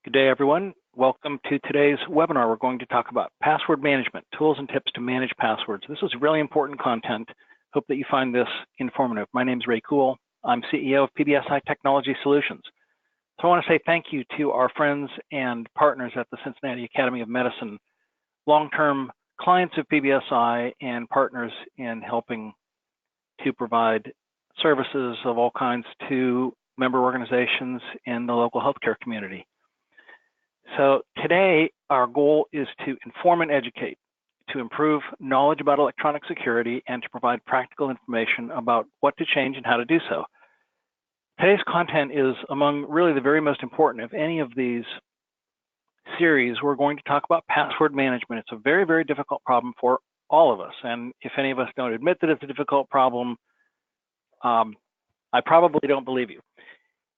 Good day, everyone. Welcome to today's webinar. We're going to talk about password management, tools and tips to manage passwords. This is really important content. Hope that you find this informative. My name is Ray Kuhl. I'm CEO of PBSI Technology Solutions. So I want to say thank you to our friends and partners at the Cincinnati Academy of Medicine, long-term clients of PBSI and partners in helping to provide services of all kinds to member organizations in the local healthcare community. So today, our goal is to inform and educate, to improve knowledge about electronic security, and to provide practical information about what to change and how to do so. Today's content is among really the very most important of any of these series. We're going to talk about password management. It's a very, very difficult problem for all of us. And if any of us don't admit that it's a difficult problem, I probably don't believe you.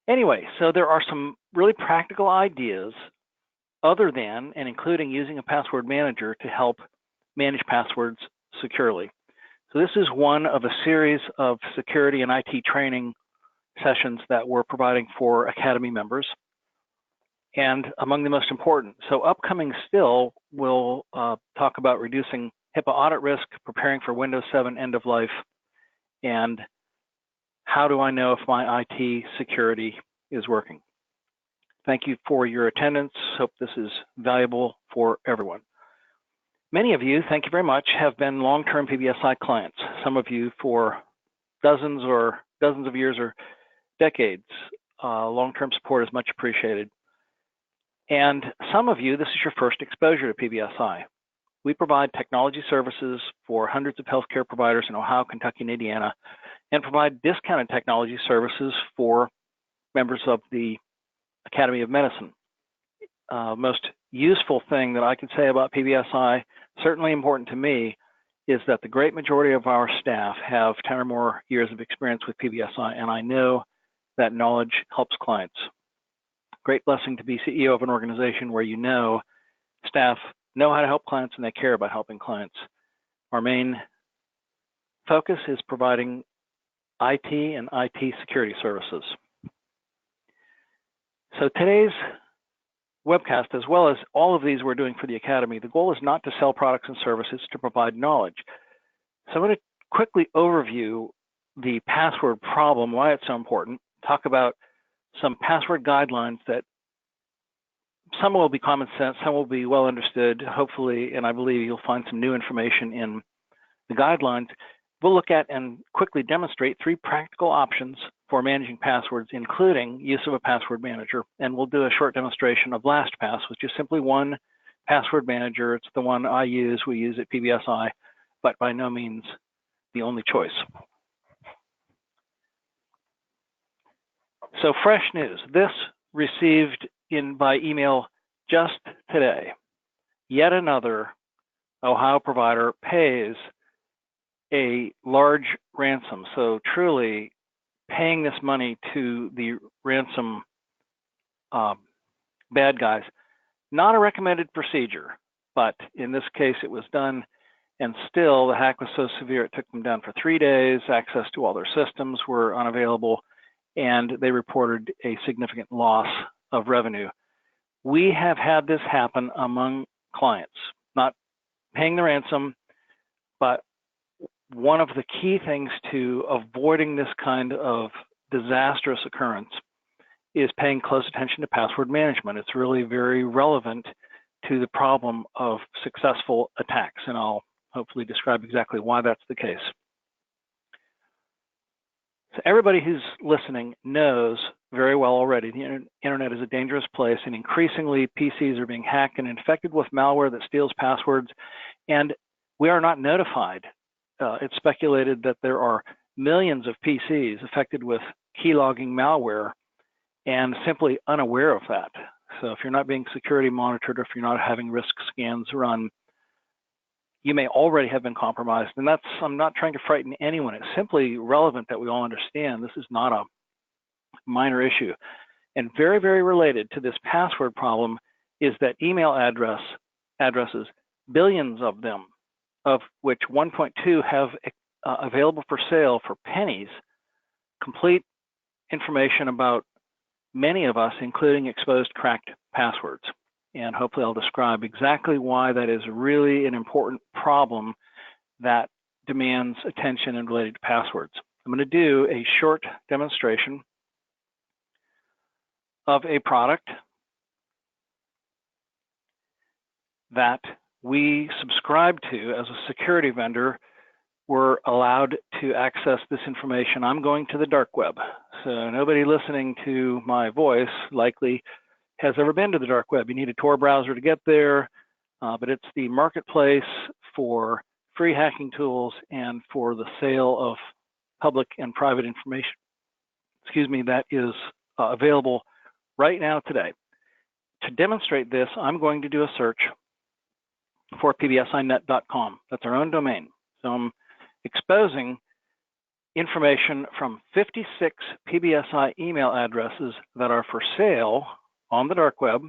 Anyway, so there are some really practical ideas other than and including using a password manager to help manage passwords securely. So this is one of a series of security and IT training sessions that we're providing for Academy members, and among the most important. So upcoming still, we'll talk about reducing HIPAA audit risk, preparing for Windows 7 end of life, and how do I know if my IT security is working. Thank you for your attendance. Hope this is valuable for everyone. Many of you, thank you very much, have been long-term PBSI clients. Some of you for dozens of years or decades. Long-term support is much appreciated. And some of you, this is your first exposure to PBSI. We provide technology services for hundreds of healthcare providers in Ohio, Kentucky, and Indiana, and provide discounted technology services for members of the Academy of Medicine. Most useful thing that I can say about PBSI, certainly important to me, is that the great majority of our staff have 10 or more years of experience with PBSI, and I know that knowledge helps clients. Great blessing to be CEO of an organization where you know staff know how to help clients and they care about helping clients. Our main focus is providing IT and IT security services. So today's webcast, as well as all of these we're doing for the Academy, the goal is not to sell products and services, to provide knowledge. So I'm going to quickly overview the password problem, why it's so important, talk about some password guidelines that some will be common sense, some will be well understood, hopefully, and I believe you'll find some new information in the guidelines. We'll look at and quickly demonstrate 3 practical options for managing passwords, including use of a password manager. And we'll do a short demonstration of LastPass, which is simply one password manager. It's the one I use, we use at PBSI, but by no means the only choice. So fresh news. This received by email just today. Yet another Ohio provider pays a large ransom. So truly paying this money to the ransom bad guys, not a recommended procedure, but in this case it was done, and still the hack was so severe it took them down for 3 days, access to all their systems were unavailable, and they reported a significant loss of revenue. We have had this happen among clients, not paying the ransom, but one of the key things to avoiding this kind of disastrous occurrence is paying close attention to password management. It's really very relevant to the problem of successful attacks, and I'll hopefully describe exactly why that's the case. So everybody who's listening knows very well already the internet is a dangerous place, and increasingly PCs are being hacked and infected with malware that steals passwords, and we are not notified. It's speculated that there are millions of PCs affected with keylogging malware and simply unaware of that. So if you're not being security monitored, or if you're not having risk scans run, you may already have been compromised. And I'm not trying to frighten anyone. It's simply relevant that we all understand this is not a minor issue. And very, very related to this password problem is that email addresses, billions of them, of which 1.2 have available for sale for pennies, complete information about many of us, including exposed cracked passwords. And hopefully I'll describe exactly why that is really an important problem that demands attention and related to passwords. I'm going to do a short demonstration of a product that we subscribe to as a security vendor. We're allowed to access this information. I'm going to the dark web. So nobody listening to my voice likely has ever been to the dark web. You need a Tor browser to get there, but it's the marketplace for free hacking tools and for the sale of public and private information, that is available right now today. To demonstrate this, I'm going to do a search for PBSInet.com. That's our own domain. So I'm exposing information from 56 PBSI email addresses that are for sale on the dark web.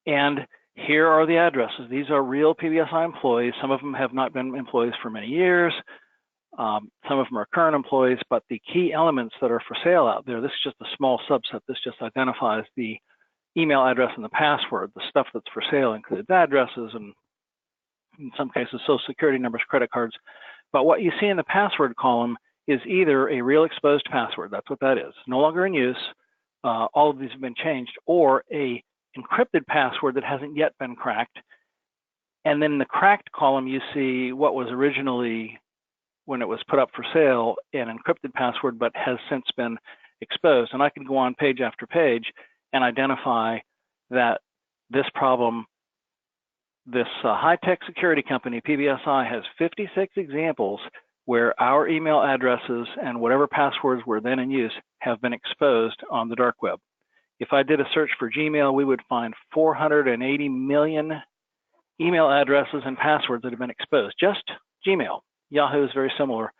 And here are the addresses. These are real PBSI employees. Some of them have not been employees for many years. Some of them are current employees, but the key elements that are for sale out there, this is just a small subset. This just identifies the email address and the password. The stuff that's for sale includes addresses and in some cases social security numbers, credit cards. But what you see in the password column is either a real exposed password, that's what that is, no longer in use, all of these have been changed, or a encrypted password that hasn't yet been cracked. And then in the cracked column, you see what was originally, when it was put up for sale, an encrypted password, but has since been exposed. And I can go on page after page and identify that this problem, this high-tech security company, PBSI, has 56 examples where our email addresses and whatever passwords were then in use have been exposed on the dark web. If I did a search for Gmail, we would find 480 million email addresses and passwords that have been exposed. Just Gmail. Yahoo is very similar.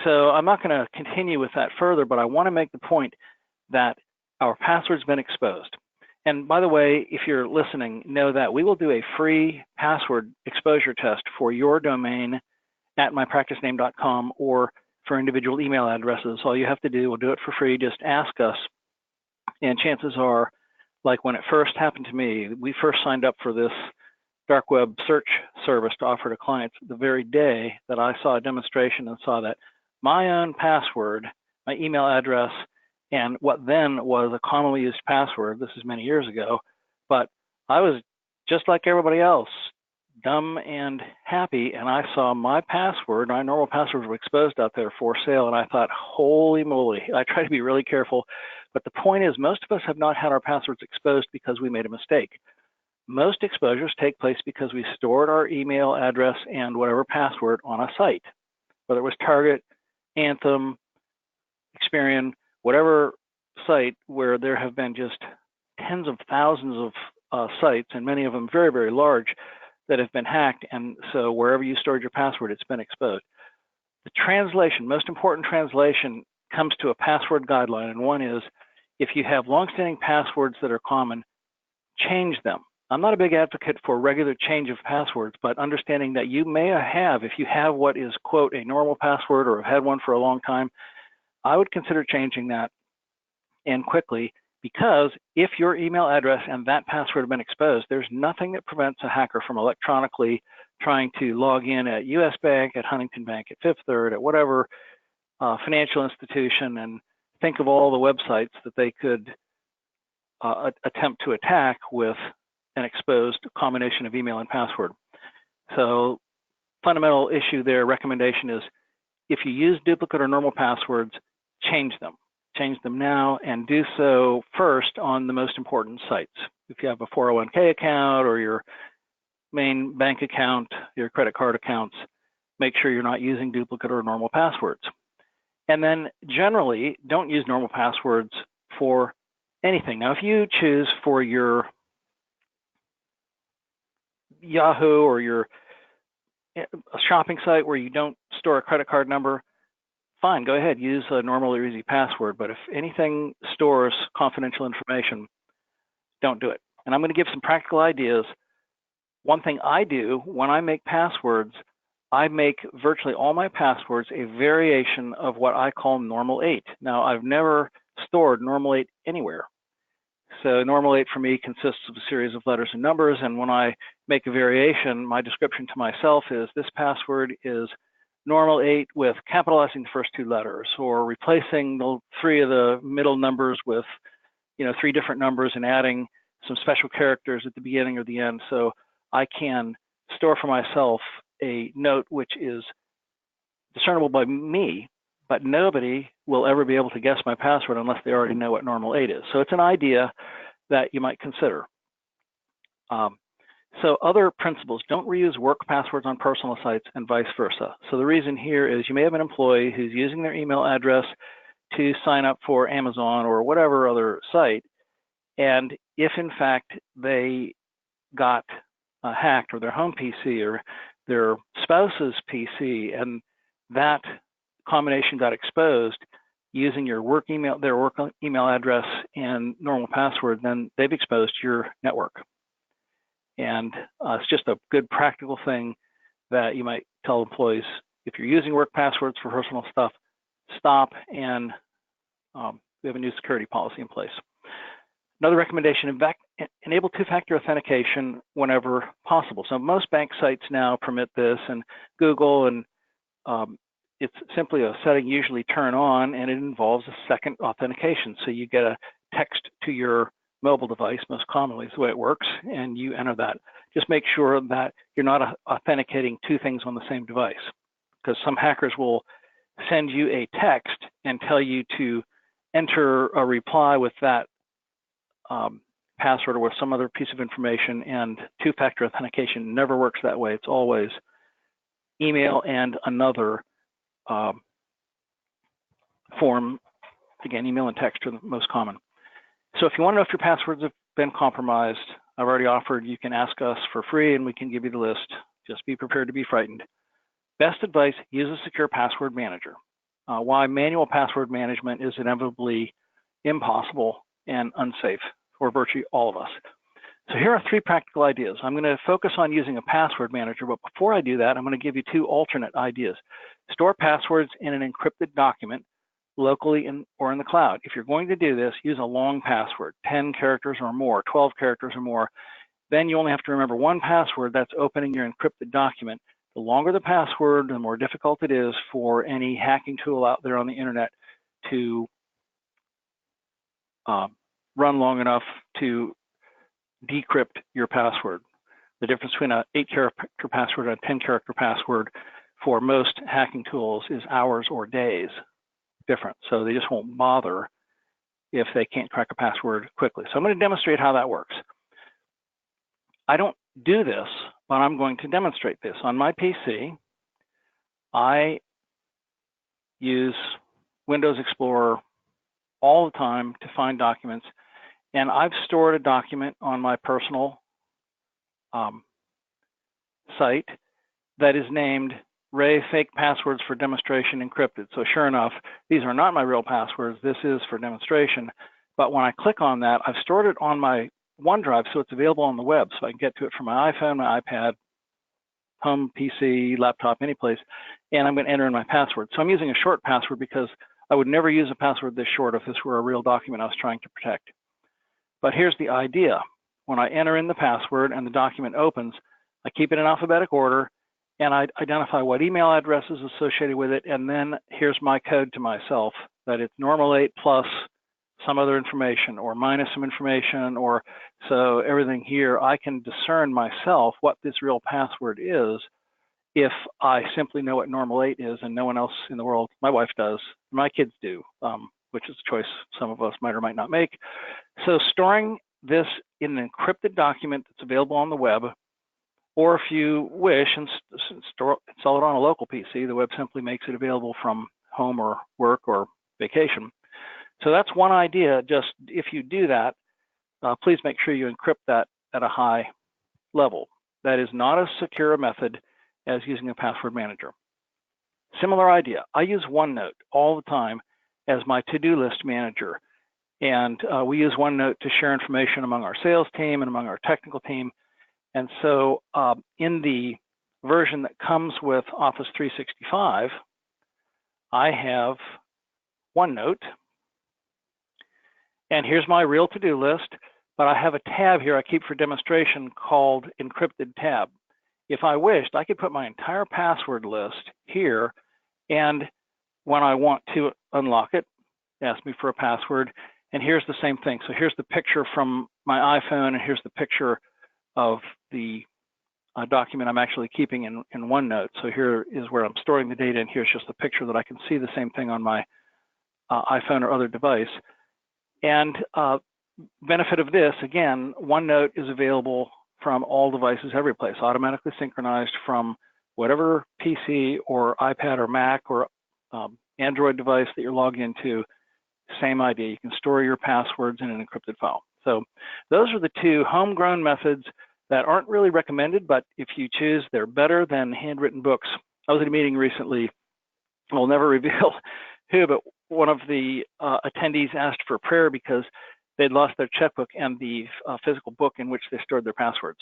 So I'm not going to continue with that further, but I want to make the point that our password's been exposed. And by the way, if you're listening, know that we will do a free password exposure test for your domain at mypracticename.com or for individual email addresses. All you have to do, we'll do it for free, just ask us. And chances are, like when it first happened to me, we first signed up for this dark web search service to offer to clients the very day that I saw a demonstration and saw that my own password, my email address, and what then was a commonly used password, this is many years ago, but I was just like everybody else, dumb and happy, and I saw my password, my normal passwords were exposed out there for sale, and I thought, holy moly. I try to be really careful, but the point is most of us have not had our passwords exposed because we made a mistake. Most exposures take place because we stored our email address and whatever password on a site, whether it was Target, Anthem, Experian, whatever site where there have been just tens of thousands of sites, and many of them very, very large, that have been hacked. And so wherever you stored your password, it's been exposed. The translation, most important translation, comes to a password guideline. And one is, if you have longstanding passwords that are common, change them. I'm not a big advocate for regular change of passwords, but understanding that you may have, if you have what is, quote, a normal password or have had one for a long time, I would consider changing that, and quickly, because if your email address and that password have been exposed, there's nothing that prevents a hacker from electronically trying to log in at US Bank, at Huntington Bank, at Fifth Third, at whatever financial institution, and think of all the websites that they could attempt to attack with an exposed combination of email and password. So fundamental issue there, recommendation is, if you use duplicate or normal passwords, change them. Change them now, and do so first on the most important sites. If you have a 401k account or your main bank account, your credit card accounts, make sure you're not using duplicate or normal passwords. And then generally, don't use normal passwords for anything. Now, if you choose for your Yahoo or your shopping site where you don't store a credit card number, fine, go ahead, use a normal or easy password. But if anything stores confidential information, don't do it. And I'm going to give some practical ideas. One thing I do when I make passwords, I make virtually all my passwords a variation of what I call normal 8. Now, I've never stored normal 8 anywhere. So normal 8 for me consists of a series of letters and numbers, and when I make a variation, my description to myself is this password is normal 8 with capitalizing the first 2 letters, or replacing the 3 of the middle numbers with 3 different numbers and adding some special characters at the beginning or the end, so I can store for myself a note which is discernible by me, but nobody will ever be able to guess my password unless they already know what normal 8 is. So it's an idea that you might consider. So other principles: don't reuse work passwords on personal sites and vice versa. So the reason here is you may have an employee who's using their email address to sign up for Amazon or whatever other site, and if in fact they got hacked, or their home PC or their spouse's PC, and that combination got exposed using your work email, their work email address and normal password, then they've exposed your network. And it's just a good practical thing that you might tell employees: if you're using work passwords for personal stuff, stop, and we have a new security policy in place. Another recommendation: enable 2-factor authentication whenever possible. So most bank sites now permit this, and Google, and it's simply a setting usually turn on, and it involves a second authentication. So you get a text to your mobile device, most commonly is the way it works, and you enter that. Just make sure that you're not authenticating 2 things on the same device, because some hackers will send you a text and tell you to enter a reply with that password or with some other piece of information, and 2-factor authentication never works that way. It's always email and another form. Again, email and text are the most common. So if you want to know if your passwords have been compromised, I've already offered, you can ask us for free and we can give you the list. Just be prepared to be frightened. Best advice: use a secure password manager. Why manual password management is inevitably impossible and unsafe for virtually all of us. So here are 3 practical ideas. I'm going to focus on using a password manager, but before I do that, I'm going to give you 2 alternate ideas. Store passwords in an encrypted document, locally or in the cloud. If you're going to do this, use a long password, 10 characters or more, 12 characters or more. Then you only have to remember 1 password that's opening your encrypted document. The longer the password, the more difficult it is for any hacking tool out there on the internet to run long enough to decrypt your password. The difference between an 8-character password and a 10-character password for most hacking tools is hours or days different. So they just won't bother if they can't crack a password quickly. So I'm going to demonstrate how that works. I don't do this, but I'm going to demonstrate this. On my PC, I use Windows Explorer all the time to find documents, and I've stored a document on my personal site that is named Ray Fake Passwords for Demonstration Encrypted. So sure enough, these are not my real passwords. This is for demonstration. But when I click on that, I've stored it on my OneDrive, so it's available on the web. So I can get to it from my iPhone, my iPad, home PC, laptop, any place, and I'm going to enter in my password. So I'm using a short password because I would never use a password this short if this were a real document I was trying to protect. But here's the idea. When I enter in the password and the document opens, I keep it in alphabetic order, and I identify what email address is associated with it, and then here's my code to myself, that it's normal 8 plus some other information, or minus some information, or so everything here, I can discern myself what this real password is if I simply know what normal 8 is, and no one else in the world, my wife does, my kids do, which is a choice some of us might or might not make. So storing this in an encrypted document that's available on the web, or if you wish and install it on a local PC, the web simply makes it available from home or work or vacation. So that's one idea. Just if you do that, please make sure you encrypt that at a high level. That is not as secure a method as using a password manager. Similar idea. I use OneNote all the time as my to-do list manager. And we use OneNote to share information among our sales team and among our technical team. And so in the version that comes with Office 365, I have OneNote. And here's my real to-do list. but I have a tab here I keep for demonstration called Encrypted Tab. If I wished, I could put my entire password list here, and when I want to unlock it, ask me for a password, and here's the same thing. So here's the picture from my iPhone, and here's the picture of the document I'm actually keeping in OneNote. So here is where I'm storing the data, and here's just the picture that I can see the same thing on my iPhone or other device. And benefit of this, again, OneNote is available from all devices every place, automatically synchronized from whatever PC or iPad or Mac or Android device that you're logged into. Same idea. You can store your passwords in an encrypted file. So those are the two homegrown methods that aren't really recommended, but if you choose, they're better than handwritten books. I was at a meeting recently, I'll never reveal who, but one of the attendees asked for prayer because they'd lost their checkbook and the physical book in which they stored their passwords.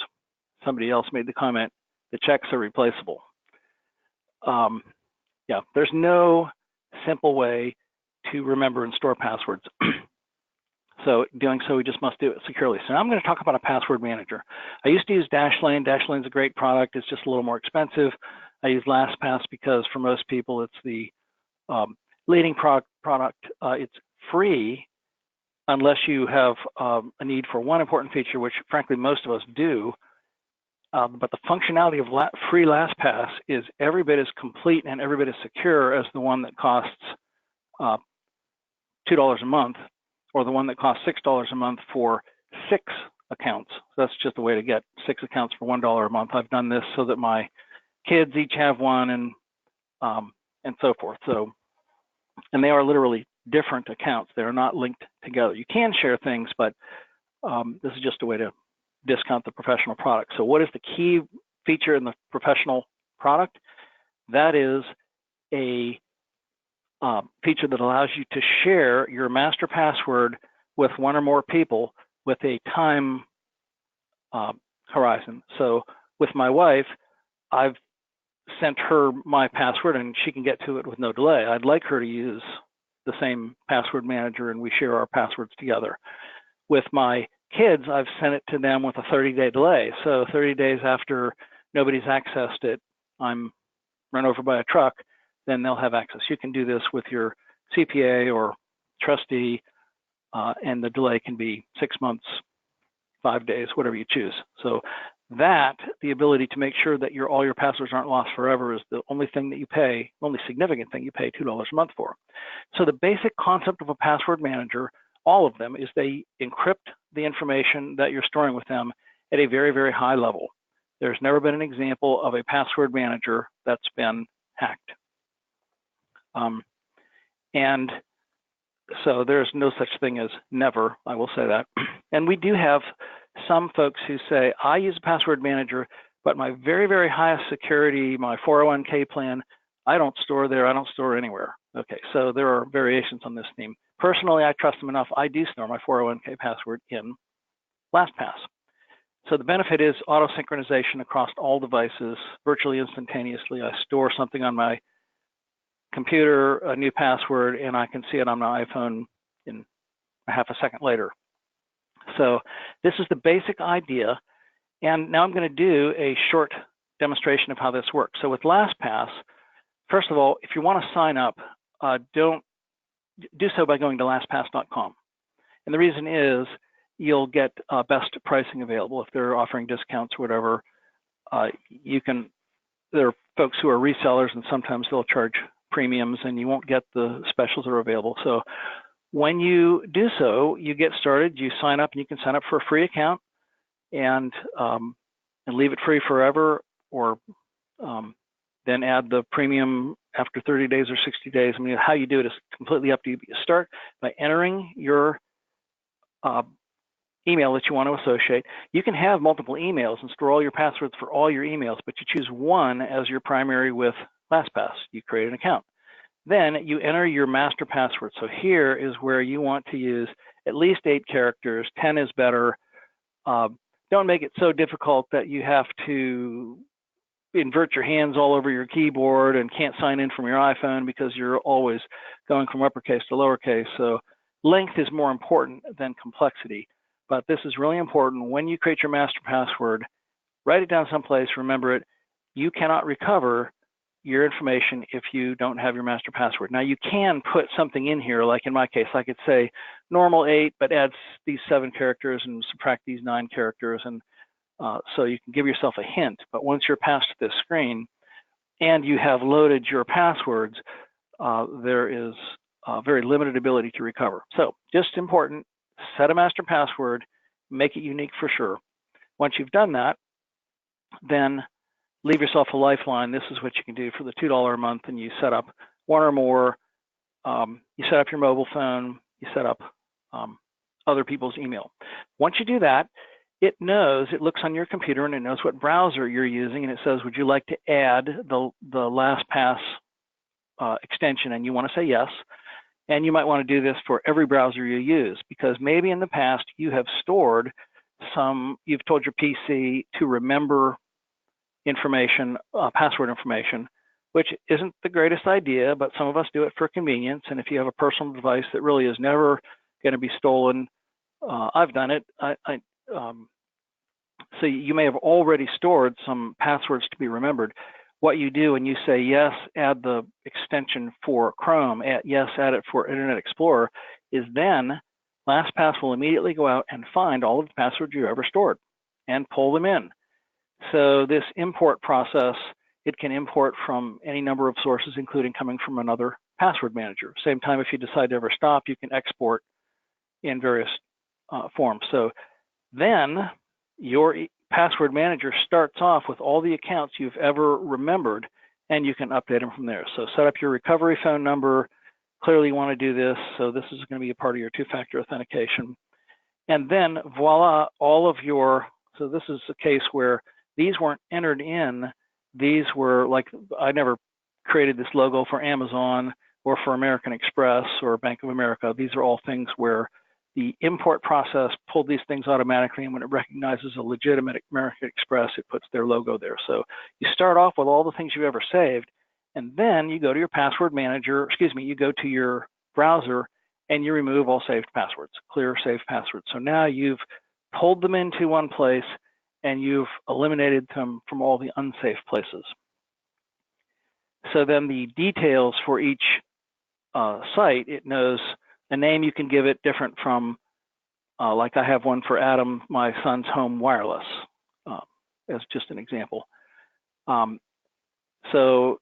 Somebody else made the comment, the checks are replaceable. Yeah, there's no simple way to remember and store passwords. So doing so, we just must do it securely. So now I'm going to talk about a password manager. I used to use Dashlane. Dashlane's a great product. It's just a little more expensive. I use LastPass because for most people, it's the leading product. It's free unless you have a need for one important feature, which frankly most of us do. But the functionality of free LastPass is every bit as complete and every bit as secure as the one that costs $2 a month, or the one that costs $6 a month for 6 accounts. So that's just a way to get 6 accounts for $1 a month. I've done this so that my kids each have one, and so forth. So, and they are literally different accounts. They are not linked together. You can share things, but this is just a way to discount the professional product. So what is the key feature in the professional product? That is a feature that allows you to share your master password with one or more people with a time horizon. So with my wife, I've sent her my password and she can get to it with no delay. I'd like her to use the same password manager and we share our passwords together. With my kids, I've sent it to them with a 30-day delay. So 30 days after nobody's accessed it, I'm run over by a truck, then they'll have access. You can do this with your CPA or trustee, and the delay can be 6 months, 5 days, whatever you choose. So that, the ability to make sure that all your passwords aren't lost forever, is the only thing that you pay, only significant thing you pay $2 a month for. So the basic concept of a password manager, all of them, is they encrypt the information that you're storing with them at a very, very high level. There's never been an example of a password manager that's been hacked. And so there's no such thing as never, I will say that. And we do have some folks who say, I use a password manager, but my very, very highest security, my 401k plan, I don't store there, I don't store anywhere. Okay, so there are variations on this theme. Personally, I trust them enough. I do store my 401k password in LastPass. So the benefit is auto synchronization across all devices, virtually instantaneously. I store something on my computer, a new password, and I can see it on my iPhone in a half a second later. So this is the basic idea. And now I'm going to do a short demonstration of how this works. So with LastPass, first of all, if you want to sign up, do so by going to lastpass.com. And the reason is you'll get best pricing available. If they're offering discounts or whatever, there are folks who are resellers and sometimes they'll charge premiums and you won't get the specials that are available. So when you do so, you get started, you sign up, and you can sign up for a free account and leave it free forever, or then add the premium after 30 days or 60 days. I mean, how you do it is completely up to you. You start by entering your email that you want to associate. You can have multiple emails and store all your passwords for all your emails, but you choose one as your primary with LastPass. You create an account. Then you enter your master password. So here is where you want to use at least 8 characters. 10 is better. Don't make it so difficult that you have to invert your hands all over your keyboard and can't sign in from your iPhone because you're always going from uppercase to lowercase. So length is more important than complexity. but this is really important. When you create your master password, write it down someplace, remember it. You cannot recover your information if you don't have your master password. Now you can put something in here, like in my case, I could say normal 8, but add these 7 characters and subtract these 9 characters, and so you can give yourself a hint. But once you're past this screen and you have loaded your passwords, there is very limited ability to recover. So just important, set a master password, make it unique for sure. Once you've done that, then leave yourself a lifeline. This is what you can do for the $2 a month, and you set up 1 or more. You set up your mobile phone, you set up other people's email. Once you do that, it looks on your computer and it knows what browser you're using, and it says, would you like to add the LastPass extension? And you want to say yes. And you might want to do this for every browser you use, because maybe in the past you have stored you've told your PC to remember information, password information, which isn't the greatest idea, but some of us do it for convenience. And if you have a personal device that really is never going to be stolen, I've done it. So you may have already stored some passwords to be remembered. What you do when you say yes, add the extension for Chrome, yes, add it for Internet Explorer, is then LastPass will immediately go out and find all of the passwords you ever stored and pull them in. So this import process, it can import from any number of sources, including coming from another password manager. Same time, if you decide to ever stop, you can export in various forms. So then your password manager starts off with all the accounts you've ever remembered, and you can update them from there. So set up your recovery phone number. Clearly you want to do this, so this is going to be a part of your 2-factor authentication. And then voila, all of your, so this is a case where these weren't entered in. These were like, I never created this logo for Amazon or for American Express or Bank of America. These are all things where the import process pulled these things automatically, and when it recognizes a legitimate American Express, it puts their logo there. So you start off with all the things you've ever saved, and then you go to your password manager, you go to your browser, and you remove all saved passwords, clear saved passwords. So now you've pulled them into one place, and you've eliminated them from all the unsafe places. So then the details for each site, it knows a name you can give it different from, like I have one for Adam, my son's home wireless, as just an example. So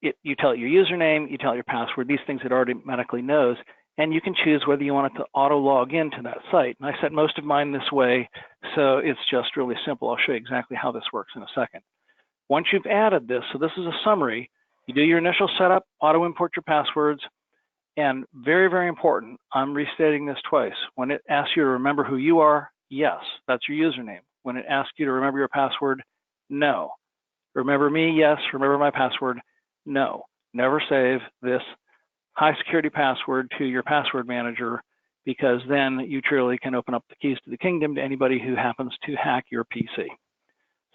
you tell it your username, you tell it your password, these things it automatically knows, and you can choose whether you want it to auto log into that site. And I set most of mine this way, so it's just really simple. I'll show you exactly how this works in a second. Once you've added this, so this is a summary, you do your initial setup, auto import your passwords, and very, very important, I'm restating this twice. When it asks you to remember who you are, yes, that's your username. When it asks you to remember your password, no. Remember me, yes. Remember my password, no. Never save this high security password to your password manager, because then you truly can open up the keys to the kingdom to anybody who happens to hack your PC.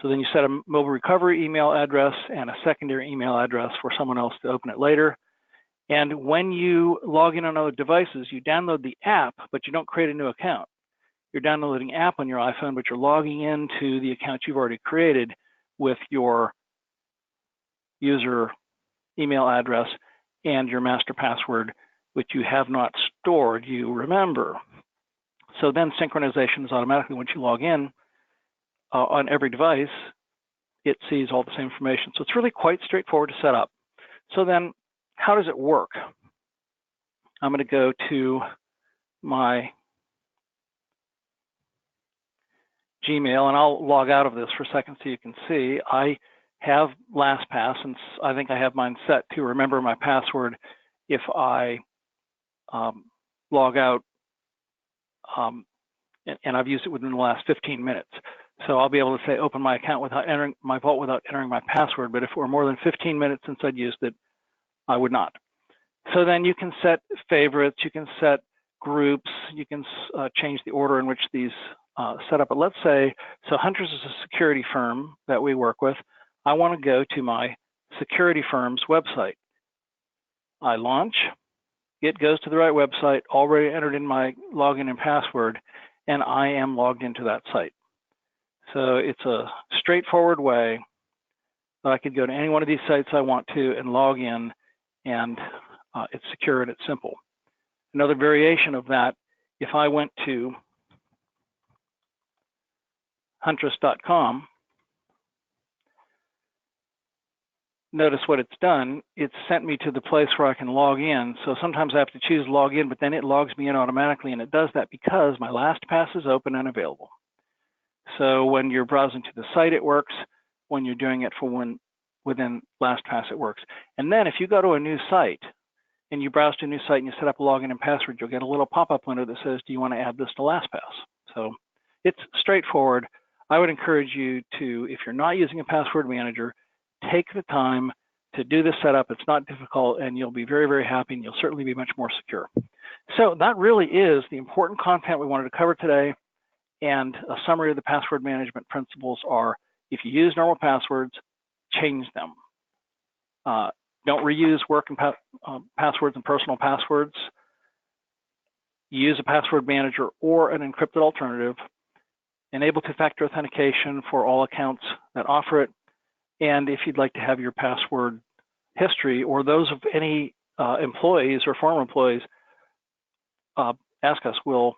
So then you set a mobile recovery email address and a secondary email address for someone else to open it later. And when you log in on other devices, you download the app, but you don't create a new account. You're downloading the app on your iPhone, but you're logging into the account you've already created with your user email address and your master password, which you have not stored, you remember. So then synchronization is automatically, once you log in on every device, it sees all the same information. So it's really quite straightforward to set up. So then, how does it work? I'm going to go to my Gmail, and I'll log out of this for a second so you can see. I have LastPass, and I think I have mine set to remember my password if I log out, and I've used it within the last 15 minutes. So I'll be able to say open my account without entering my vault without entering my password, but if it were more than 15 minutes since I'd used it, I would not. So then you can set favorites, you can set groups, you can change the order in which these set up. But let's say, so Hunters is a security firm that we work with. I want to go to my security firm's website. I launch, it goes to the right website, already entered in my login and password, and I am logged into that site. So it's a straightforward way that I could go to any one of these sites I want to and log in, and it's secure and it's simple. Another variation of that, if I went to huntress.com, notice what it's done. It's sent me to the place where I can log in. So sometimes I have to choose log in, but then it logs me in automatically, and it does that because my LastPass is open and available. So when you're browsing to the site, it works. When you're doing it within LastPass, it works. And then if you go to a new site and you browse to a new site and you set up a login and password, you'll get a little pop-up window that says, do you want to add this to LastPass? So it's straightforward. I would encourage you to, if you're not using a password manager, take the time to do this setup. It's not difficult, and you'll be very, very happy, and you'll certainly be much more secure. So that really is the important content we wanted to cover today. And a summary of the password management principles are, if you use normal passwords, change them. Don't reuse work and passwords and personal passwords. Use a password manager or an encrypted alternative. Enable two-factor authentication for all accounts that offer it. And if you'd like to have your password history or those of any employees or former employees, ask us. We'll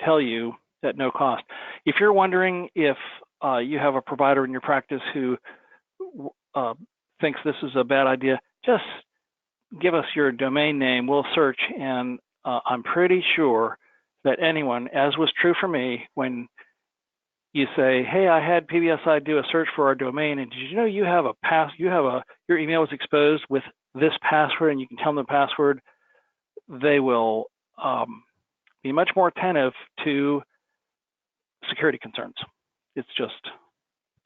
tell you at no cost. If you're wondering if you have a provider in your practice who thinks this is a bad idea, just give us your domain name. We'll search, and I'm pretty sure that anyone, as was true for me, when you say, hey, I had PBSI do a search for our domain, and did you know you have your email was exposed with this password, and you can tell them the password, they will be much more attentive to security concerns. It's just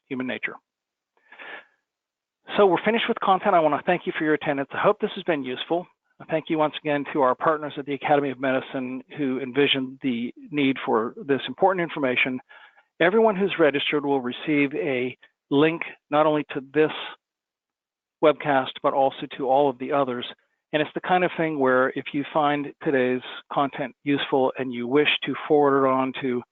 human nature. So we're finished with content. I want to thank you for your attendance. I hope this has been useful. Thank you once again to our partners at the Academy of Medicine who envisioned the need for this important information. Everyone who's registered will receive a link not only to this webcast, but also to all of the others. And it's the kind of thing where if you find today's content useful and you wish to forward it on to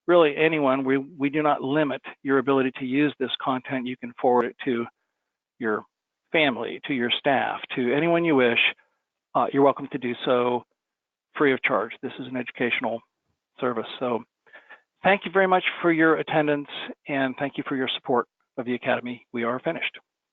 really anyone, we do not limit your ability to use this content. You can forward it to your family, to your staff, to anyone you wish. You're welcome to do so free of charge. This is an educational service. So thank you very much for your attendance, and thank you for your support of the Academy. We are finished.